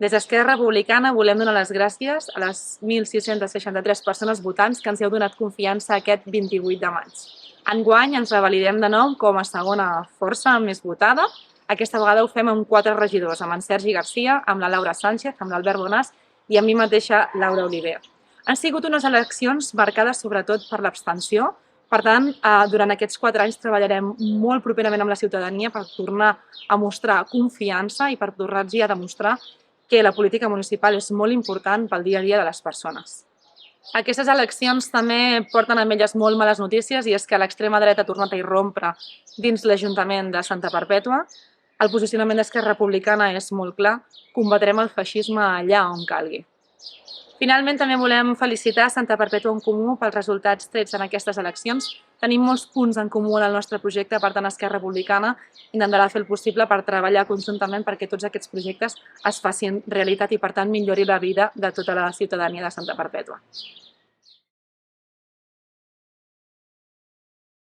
Des d'Esquerra Republicana volem donar les gràcies a les 1.663 persones votants que ens heu donat confiança aquest 28 de maig. Enguany ens revalidem de nou com a segona força més votada. Aquesta vegada ho fem amb 4 regidors, amb en Sergi Garcia, amb la Laura Sánchez, amb l'Albert Bonàs i amb mi mateixa, Laura Oliver. Han sigut unes eleccions marcades sobretot per l'abstenció. Per tant, durant aquests 4 anys treballarem molt properament amb la ciutadania per tornar a mostrar confiança i per tornar-los a demostrar que la política municipal és molt important pel dia a dia de les persones. Aquestes eleccions també porten amb elles molt males notícies i és que l'extrema dreta ha tornat a irrompre dins l'Ajuntament de Santa Perpètua. El posicionament d'Esquerra Republicana és molt clar, combatrem el feixisme allà on calgui. Finalment, també volem felicitar Santa Perpètua en Comú pels resultats trets en aquestes eleccions. Tenim molts punts en comú en el nostre projecte, per tant, Esquerra Republicana intentarà fer el possible per treballar conjuntament perquè tots aquests projectes es facin realitat i, per tant, millori la vida de tota la ciutadania de Santa Perpètua.